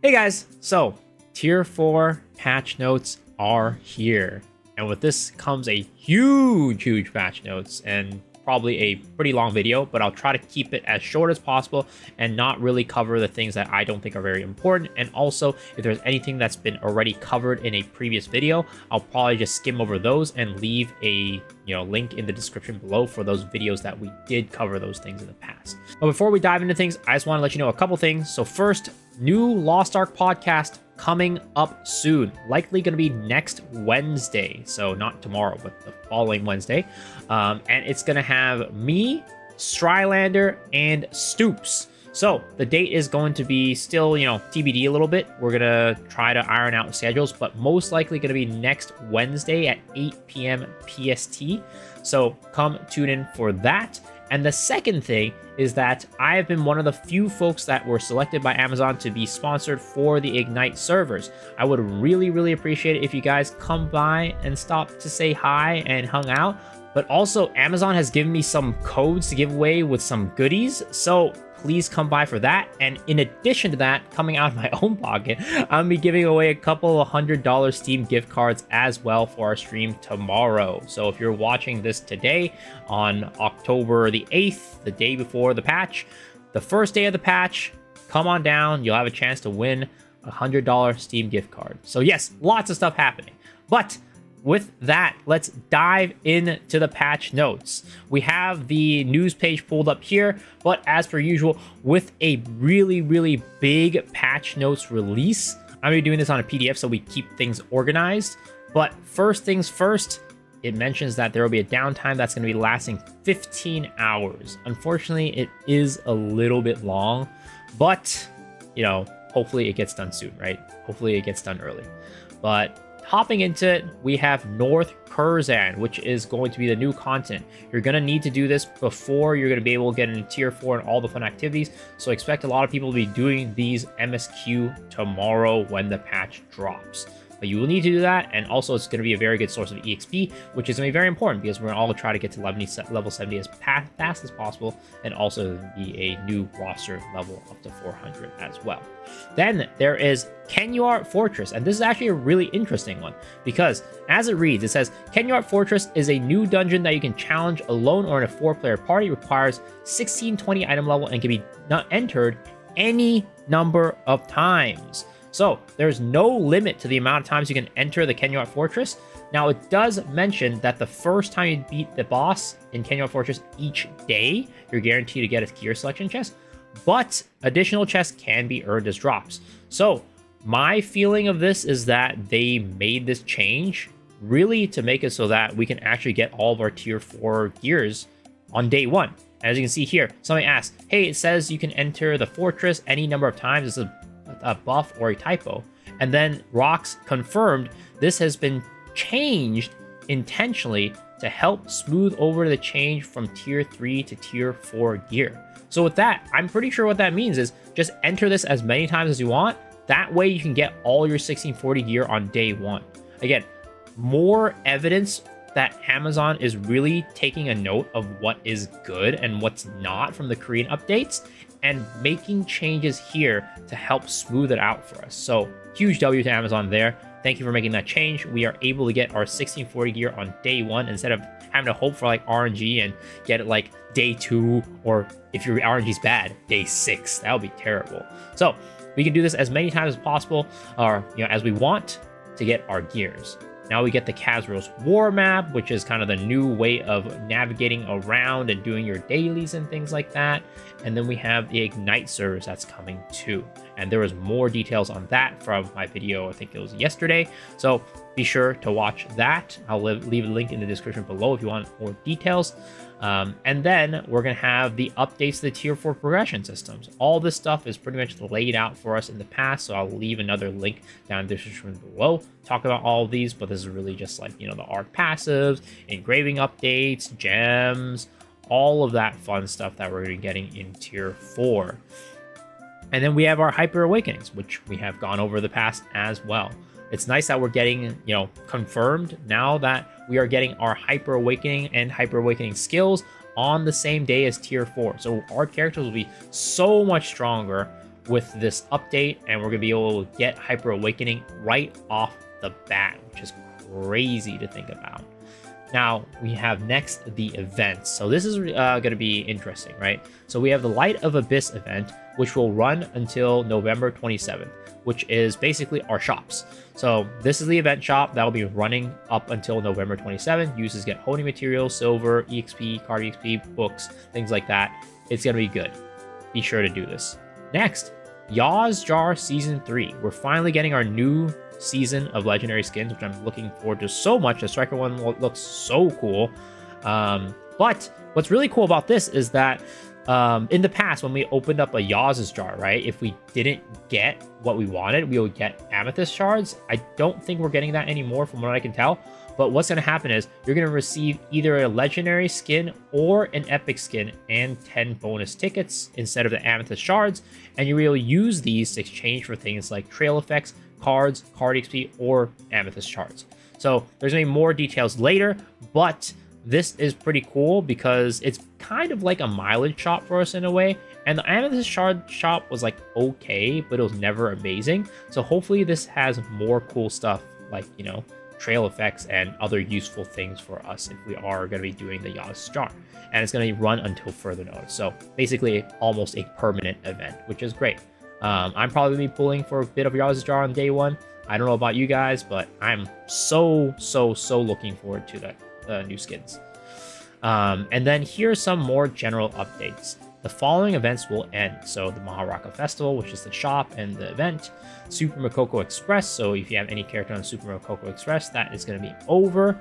Hey guys, so tier 4 patch notes are here. And with this comes a huge patch notes and probably a pretty long video, but I'll try to keep it as short as possible and not really cover the things that I don't think are very important. And also, if there's anything that's been already covered in a previous video, I'll probably just skim over those and leave a link in the description below for those videos that we did cover those things in the past. But before we dive into things, I just want to let you know a couple things. So first, new Lost Ark podcast coming up soon, likely going to be next Wednesday, so not tomorrow but the following Wednesday, and it's going to have me, Strylander, and Stoops. So the date is going to be still TBD a little bit. We're going to try to iron out schedules, but most likely going to be next Wednesday at 8 p.m. PST, so come tune in for that. And the second thing is that I have been one of the few folks that were selected by Amazon to be sponsored for the Ignite servers. I would really appreciate it if you guys come by and stop to say hi and hung out. But also, Amazon has given me some codes to give away with some goodies, so please come by for that. And in addition to that, coming out of my own pocket, I'll be giving away a couple of $100 Steam gift cards as well for our stream tomorrow. So if you're watching this today on October the 8th, the day before the patch, the first day of the patch, come on down. You'll have a chance to win a $100 Steam gift card. So yes, lots of stuff happening. But with that, let's dive into the patch notes. We have the news page pulled up here, but as per usual, with a really big patch notes release, I'm gonna be doing this on a PDF so we keep things organized. But first things first, it mentions that there will be a downtime that's gonna be lasting 15 hours. Unfortunately, it is a little bit long, but hopefully it gets done soon, right? Hopefully it gets done early. But hopping into it, we have North Curzan, which is going to be the new content. You're going to need to do this before you're going to be able to get into tier 4 and all the fun activities. So expect a lot of people to be doing these MSQ tomorrow when the patch drops. But you will need to do that, and also it's going to be a very good source of EXP, which is going to be very important because we're going to all try to get to level 70 as fast as possible, and also be a new roster level up to 400 as well. Then there is Kenyar Fortress, and this is actually a really interesting one because as it reads, it says Kenyar Fortress is a new dungeon that you can challenge alone or in a 4-player party. Requires 1620 item level and can be not entered any number of times. So there's no limit to the amount of times you can enter the Kenyar Fortress. Now it does mention that the first time you beat the boss in Kenyar Fortress each day, you're guaranteed to get a gear selection chest, but additional chests can be earned as drops. So my feeling of this is that they made this change really to make it so that we can actually get all of our tier 4 gears on day 1. As you can see here, somebody asked, hey, it says you can enter the fortress any number of times. This is a buff or a typo. And then Rox confirmed this has been changed intentionally to help smooth over the change from tier 3 to tier 4 gear. So with that, I'm pretty sure what that means is just enter this as many times as you want. That way you can get all your 1640 gear on day 1. Again, more evidence that Amazon is really taking a note of what is good and what's not from the Korean updates and making changes here to help smooth it out for us. So huge W to Amazon there. Thank you for making that change. We are able to get our 1640 gear on day 1 instead of having to hope for like RNG and get it like day 2, or if your RNG's bad, day 6. That would be terrible. So we can do this as many times as possible, or as we want to get our gears. Now we get the Kazros War Map, which is kind of the new way of navigating around and doing your dailies and things like that. And then we have the Ignite servers that's coming too. And there was more details on that from my video, I think it was yesterday. So be sure to watch that. I'll leave a link in the description below if you want more details. And then we're going to have the updates to the tier 4 progression systems. All this stuff is pretty much laid out for us in the past, so I'll leave another link down in the description below. Talk about all of these, but this is really just like, the Ark passives, engraving updates, gems, all of that fun stuff that we're going to be getting in tier 4. And then we have our Hyper Awakenings, which we have gone over the past as well. It's nice that we're getting, confirmed now that we are getting our Hyper Awakening and Hyper Awakening skills on the same day as tier 4. So our characters will be so much stronger with this update, and we're gonna be able to get Hyper Awakening right off the bat, which is crazy to think about. Now we have next the events. So this is going to be interesting, right? So we have the Light of Abyss event, which will run until November 27th, which is basically our shops. So this is the event shop that will be running up until November 27th. Users get honing materials, silver, EXP, card EXP, books, things like that. It's going to be good. Be sure to do this. Next, Yaw's Jar Season 3. We're finally getting our new season of legendary skins, which I'm looking forward to so much. The Striker one looks so cool. But what's really cool about this is that in the past, when we opened up a Yaw's Jar, right, if we didn't get what we wanted, we would get Amethyst Shards. I don't think we're getting that anymore from what I can tell. But what's going to happen is you're going to receive either a legendary skin or an epic skin and 10 bonus tickets instead of the Amethyst Shards. And you will use these to exchange for things like trail effects, cards, card XP, or Amethyst Shards. So there's going to be more details later, but this is pretty cool because it's kind of like a mileage shop for us in a way. And the Amethyst Shard shop was like okay, but it was never amazing. So hopefully this has more cool stuff like, you know, trail effects and other useful things for us if we are going to be doing the Yaw's Jar. And it's going to run until further notice. So basically almost a permanent event, which is great. I'm probably going to be pulling for a bit of Yaw's Jar on day one. I don't know about you guys, but I'm so looking forward to the new skins. And then here's some more general updates. The following events will end. So the Maharaka Festival, which is the shop and the event. Super Makoko Express. So if you have any character on Super Makoko Express, that is going to be over.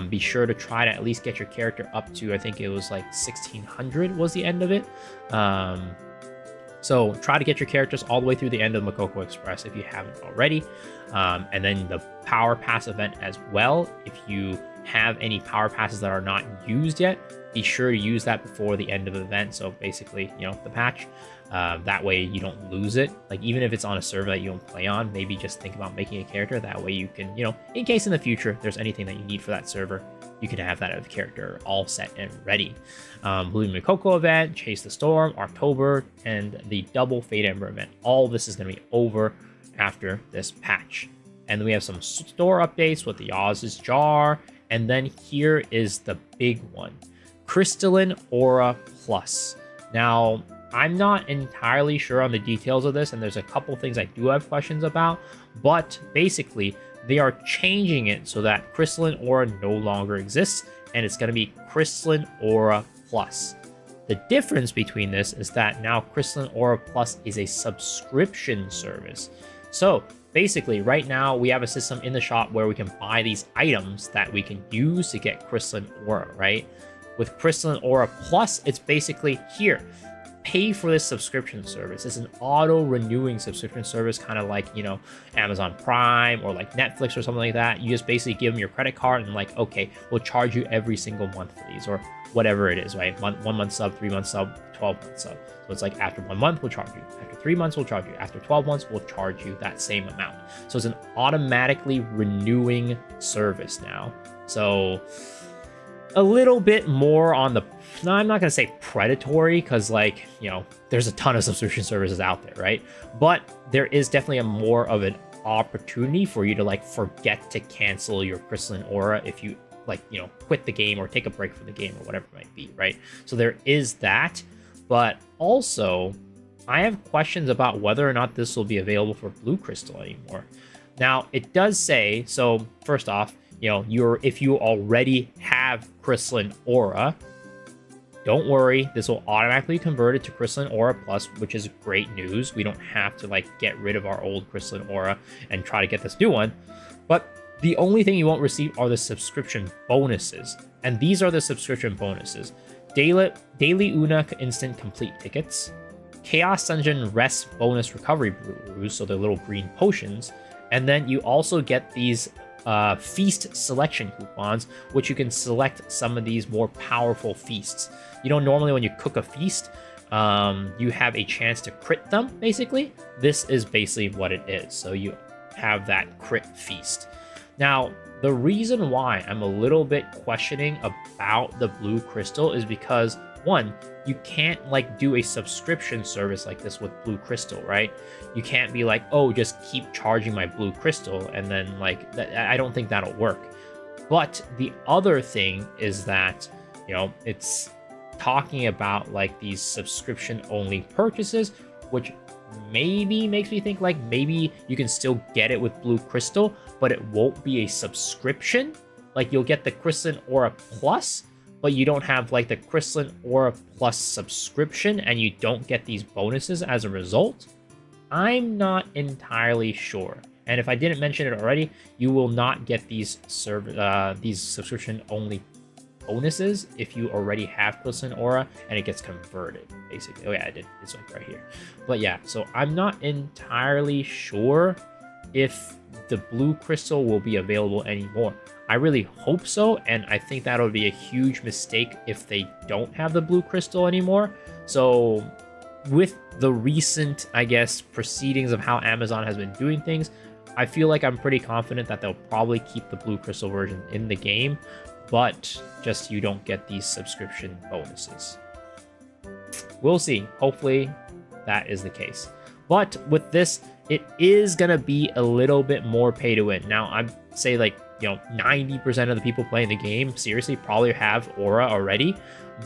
Be sure to try to at least get your character up to, I think it was like 1600 was the end of it. So try to get your characters all the way through the end of Makoko Express if you haven't already. And then the Power Pass event as well. If you have any Power Passes that are not used yet, be sure to use that before the end of the event. So basically, you know, the patch. That way you don't lose it. Like even if it's on a server that you don't play on, maybe just think about making a character. That way you can, you know, in case in the future there's anything that you need for that server, you can have that character all set and ready. Blue Makoko event, Chase the Storm, October, and the double Fate Ember event. All this is going to be over after this patch. And then we have some store updates with the Yaw's Jar. And then here is the big one. Crystalline Aura Plus. Now, I'm not entirely sure on the details of this, and there's a couple things I do have questions about, but basically, they are changing it so that Crystalline Aura no longer exists, and it's going to be Crystalline Aura Plus. The difference between this is that now Crystalline Aura Plus is a subscription service. So, basically, right now, we have a system in the shop where we can buy these items that we can use to get Crystalline Aura, right? With Crystalline Aura Plus, it's basically here. Pay for this subscription service. It's an auto-renewing subscription service, kind of like, you know, Amazon Prime or like Netflix or something like that. You just basically give them your credit card and like, okay, we'll charge you every single month for these or whatever it is, right? 1 month sub, 3 month sub, 12 month sub. So it's like after 1 month, we'll charge you. After 3 months, we'll charge you. After 12 months, we'll charge you that same amount. So it's an automatically renewing service now. So a little bit more on the, no, I'm not going to say predatory because, like, you know, there's a ton of subscription services out there, right? But there is definitely a more of an opportunity for you to, like, forget to cancel your Crystalline Aura if you, like, you know, quit the game or take a break from the game or whatever it might be, right? So there is that. But also, I have questions about whether or not this will be available for Blue Crystal anymore. Now, it does say, so first off, you know, if you already have Crystalline Aura, don't worry, this will automatically convert it to Crystalline Aura Plus, which is great news. We don't have to like get rid of our old Crystalline Aura and try to get this new one. But the only thing you won't receive are the subscription bonuses. And these are the subscription bonuses. Daily Una instant complete tickets, Chaos Dungeon Rest bonus recovery brews, so the little green potions, and then you also get these feast selection coupons, which you can select some of these more powerful feasts. You know, normally when you cook a feast, you have a chance to crit them, basically. This is basically what it is. So you have that crit feast. Now, the reason why I'm a little bit questioning about the blue crystal is because one, you can't like do a subscription service like this with Blue Crystal, right? You can't be like, oh, just keep charging my Blue Crystal, and then like that. I don't think that'll work. But the other thing is that, you know, it's talking about like these subscription only purchases, which maybe makes me think like maybe you can still get it with Blue Crystal, but it won't be a subscription. Like you'll get the Crystalline Aura Plus, but you don't have like the Crystalline Aura Plus subscription, and you don't get these bonuses as a result. I'm not entirely sure. And if I didn't mention it already, you will not get these subscription only bonuses if you already have Crystalline Aura and it gets converted, basically. Oh yeah, I did. It's like right here. But yeah, so I'm not entirely sure if the Blue Crystal will be available anymore. I really hope so, and I think that would be a huge mistake if they don't have the Blue Crystal anymore. So with the recent, I guess, proceedings of how Amazon has been doing things, I feel like I'm pretty confident that they'll probably keep the Blue Crystal version in the game, but just you don't get these subscription bonuses. We'll see. Hopefully that is the case. But with this, it is going to be a little bit more pay to win. Now, I'd say like, you know, 90% of the people playing the game seriously probably have Aura already,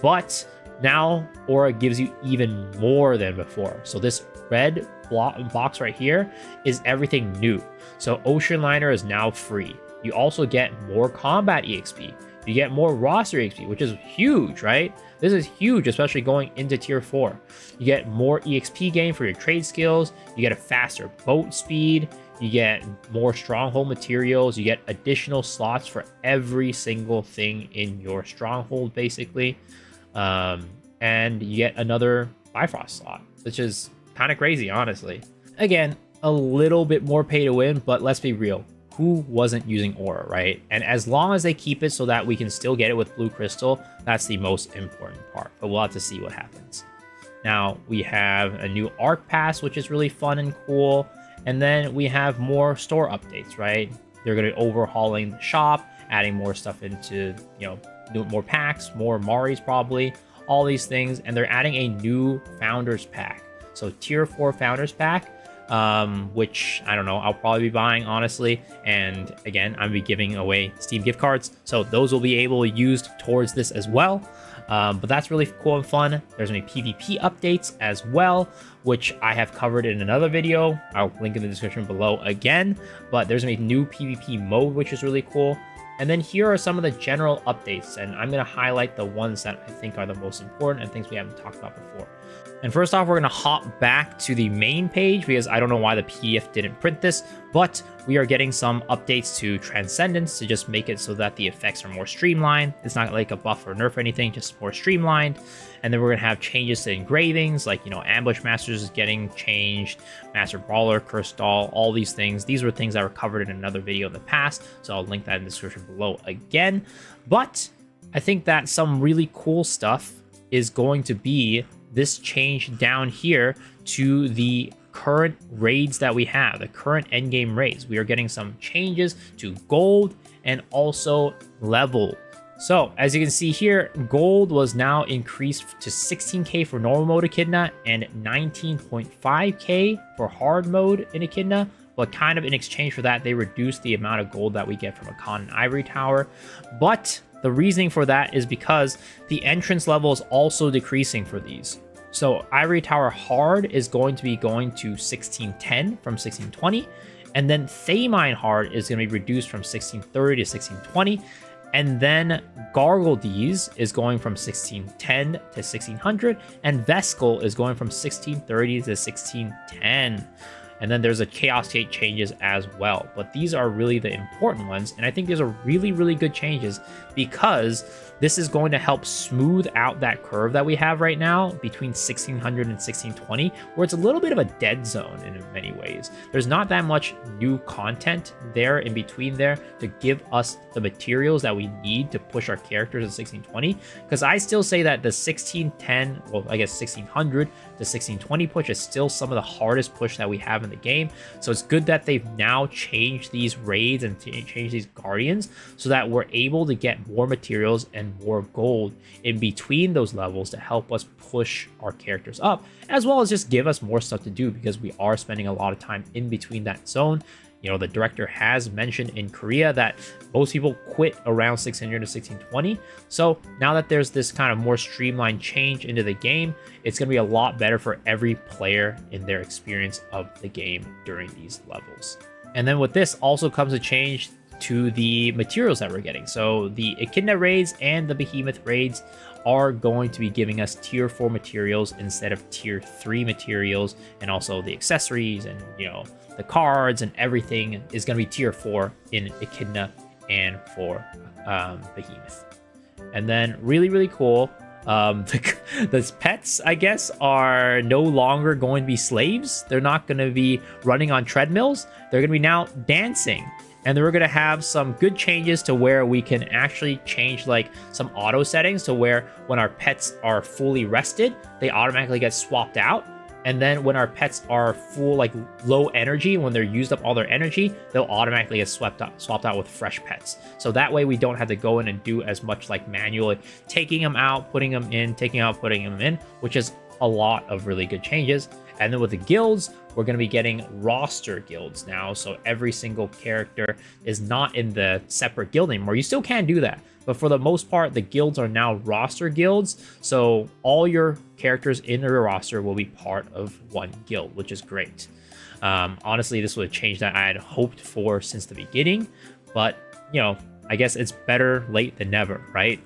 but now Aura gives you even more than before. So this red box right here is everything new. So Ocean Liner is now free. You also get more combat EXP. You get more roster EXP, which is huge, right? This is huge, especially going into tier 4. You get more EXP gain for your trade skills. You get a faster boat speed. You get more stronghold materials. You get additional slots for every single thing in your stronghold, basically. And you get another Bifrost slot, which is kind of crazy, honestly. Again, a little bit more pay to win, but let's be real. Who wasn't using Aura, right? And as long as they keep it so that we can still get it with Blue Crystal, that's the most important part. But we'll have to see what happens. Now, we have a new Arc Pass, which is really fun and cool. And then we have more store updates, right? They're going to be overhauling the shop, adding more stuff into, you know, more packs, more Maris probably, all these things. And they're adding a new Founders Pack. So Tier 4 Founders Pack, which I don't know, I'll probably be buying, honestly. And again, I'm be giving away Steam gift cards, so those will be able to be used towards this as well. But that's really cool and fun. There's gonna be PvP updates as well, which I have covered in another video. I'll link in the description below again. But there's gonna be new PvP mode, which is really cool. And then here are some of the general updates, and I'm going to highlight the ones that I think are the most important and things we haven't talked about before. And first off, we're going to hop back to the main page because I don't know why the PDF didn't print this, but we are getting some updates to Transcendence to just make it so that the effects are more streamlined. It's not like a buff or nerf or anything, just more streamlined. And then we're going to have changes to engravings, like, you know, Ambush Masters is getting changed, Master Brawler, Cursed Doll, all these things. These were things that were covered in another video in the past, so I'll link that in the description below again. But I think that some really cool stuff is going to be this change down here to the current raids that we have, the current endgame raids. We are getting some changes to gold and also level. So as you can see here, gold was now increased to 16k for normal mode Echidna and 19.5k for hard mode in Echidna. But kind of in exchange for that, they reduced the amount of gold that we get from a Con and Ivory Tower. But the reasoning for that is because the entrance level is also decreasing for these. So Ivory Tower Hard is going to be going to 1610 from 1620. And then Thamine Hard is going to be reduced from 1630 to 1620. And then Gargaldees is going from 1610 to 1600. And Veskel is going from 1630 to 1610. And then there's a Chaos Gate changes as well. But these are really the important ones. And I think these are really, really good changes because this is going to help smooth out that curve that we have right now between 1600 and 1620, where it's a little bit of a dead zone in many ways. There's not that much new content there in between there to give us the materials that we need to push our characters in 1620. Because I still say that the 1610, well, I guess 1600 to 1620 push is still some of the hardest push that we have in the the game. So it's good that they've now changed these raids and changed these guardians so that we're able to get more materials and more gold in between those levels to help us push our characters up, as well as just give us more stuff to do because we are spending a lot of time in between that zone. You know, the director has mentioned in Korea that most people quit around 1600 to 1620. So now that there's this kind of more streamlined change into the game, it's going to be a lot better for every player in their experience of the game during these levels. And then with this also comes a change to the materials that we're getting. So the Echidna raids and the Behemoth raids are going to be giving us tier 4 materials instead of tier 3 materials, and also the accessories and, you know, the cards and everything is going to be tier 4 in Echidna and for Behemoth. And then really cool, the pets, I guess, are no longer going to be slaves. They're not going to be running on treadmills. They're going to be now dancing. And then we're going to have some good changes to where we can actually change like some auto settings to where when our pets are fully rested, they automatically get swapped out. And then when our pets are full, like low energy, when they're used up all their energy, they'll automatically get swapped out with fresh pets. So that way we don't have to go in and do as much like manually taking them out, putting them in, taking out, putting them in, which is a lot of really good changes. And then with the guilds, we're going to be getting roster guilds now. So every single character is not in the separate guild anymore. You still can do that, but for the most part, the guilds are now roster guilds. So all your characters in your roster will be part of one guild, which is great. Honestly, this was a change that I had hoped for since the beginning, but you know, I guess it's better late than never, right?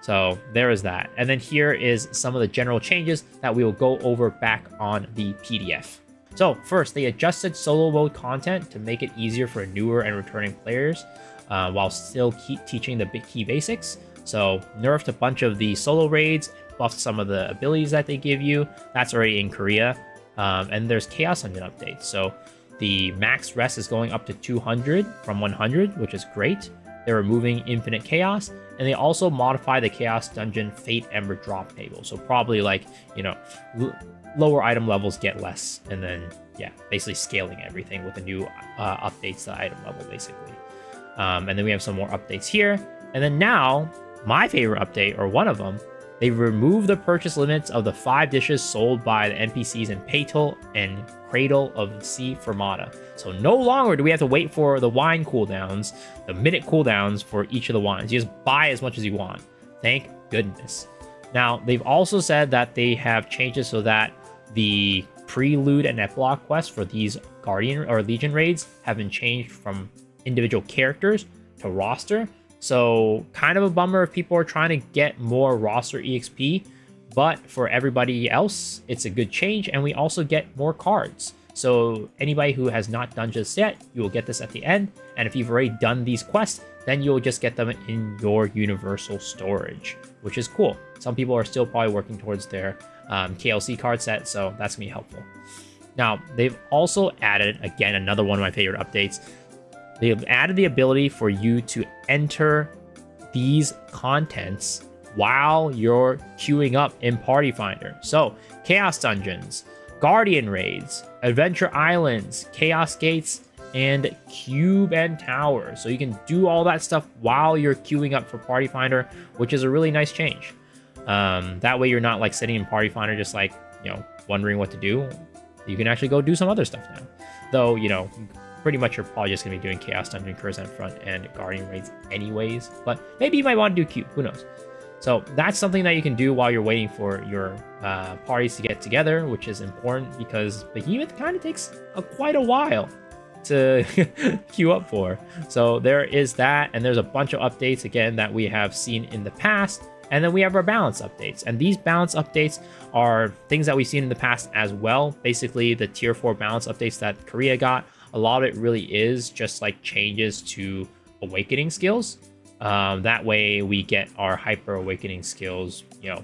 So there is that. And then here is some of the general changes that we will go over back on the PDF. So first, they adjusted solo mode content to make it easier for newer and returning players while still keep teaching the key basics. So nerfed a bunch of the solo raids, buffed some of the abilities that they give you. That's already in Korea. And there's Chaos Dungeon updates. So the max rest is going up to 200 from 100, which is great. They're removing Infinite Chaos, and they also modify the Chaos Dungeon Fate Ember drop table. So probably like, you know, lower item levels get less, and then, yeah, basically scaling everything with the new updates to item level, basically. And then we have some more updates here. And then now, my favorite update, or one of them, they removed the purchase limits of the 5 dishes sold by the NPCs in Paytul and Cradle of the Sea Fermata. So no longer do we have to wait for the wine cooldowns, the minute cooldowns for each of the wines. You just buy as much as you want. Thank goodness. Now, they've also said that they have changes so that the prelude and epilogue quests for these Guardian or Legion raids have been changed from individual characters to roster. So kind of a bummer if people are trying to get more roster EXP, but for everybody else, it's a good change. And we also get more cards. So anybody who has not done just yet, you will get this at the end. And if you've already done these quests, then you'll just get them in your universal storage, which is cool. Some people are still probably working towards their KLC card set, so that's gonna be helpful. Now, they've also added, again, another one of my favorite updates. They've added the ability for you to enter these contents while you're queuing up in Party Finder. So, Chaos Dungeons, Guardian Raids, Adventure Islands, Chaos Gates, and Cube and Tower. So you can do all that stuff while you're queuing up for Party Finder, which is a really nice change. That way you're not like sitting in Party Finder just like, you know, wondering what to do. You can actually go do some other stuff now. Though, you know, pretty much you're probably just going to be doing Chaos Dungeon, Cursed Front, and Guardian Raids anyways. But maybe you might want to do Cube, who knows. So that's something that you can do while you're waiting for your parties to get together, which is important because Behemoth kind of takes quite a while to queue up for. So there is that, and there's a bunch of updates, again, that we have seen in the past. And then we have our balance updates. And these balance updates are things that we've seen in the past as well. Basically, the tier 4 balance updates that Korea got, a lot of it really is just like changes to awakening skills. That way we get our hyper awakening skills, you know,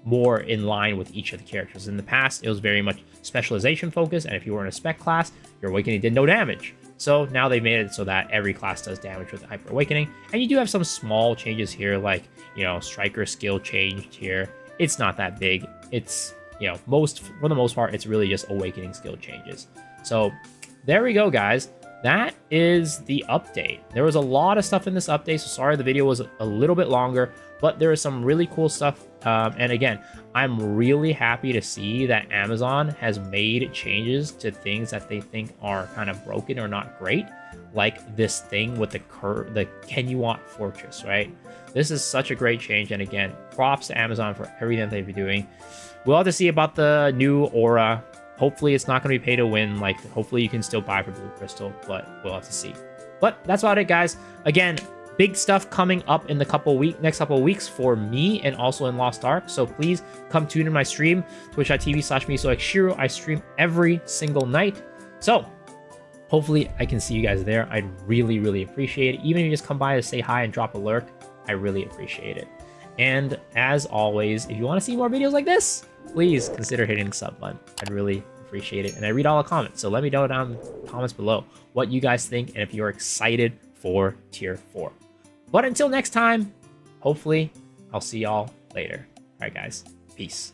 more in line with each of the characters. In the past, it was very much specialization focused, and if you were in a spec class, your awakening did no damage. So now they made it so that every class does damage with hyper awakening, and you do have some small changes here, like, you know, striker skill changed here. It's not that big. It's, you know, for the most part, it's really just awakening skill changes. So there we go, guys. That is the update. There was a lot of stuff in this update, so sorry the video was a little bit longer, but there is some really cool stuff. And again, I'm really happy to see that Amazon has made changes to things that they think are kind of broken or not great, like this thing with the Kenuant Fortress, right? This is such a great change, and again, props to Amazon for everything that they've been doing. We'll have to see about the new Aura. Hopefully it's not going to be pay to win. Like, hopefully you can still buy for Blue Crystal, but we'll have to see. But that's about it, guys. Again, big stuff coming up in the next couple of weeks for me and also in Lost Ark. So please come tune in my stream, twitch.tv/MeSoXshiro. I stream every single night. So hopefully I can see you guys there. I'd really, really appreciate it. Even if you just come by to say hi and drop a lurk, I really appreciate it. And as always, if you want to see more videos like this, please consider hitting the sub button. I'd really appreciate it. And I read all the comments, so let me know down in the comments below what you guys think and if you're excited for Tier 4. But until next time, hopefully I'll see y'all later. All right, guys. Peace.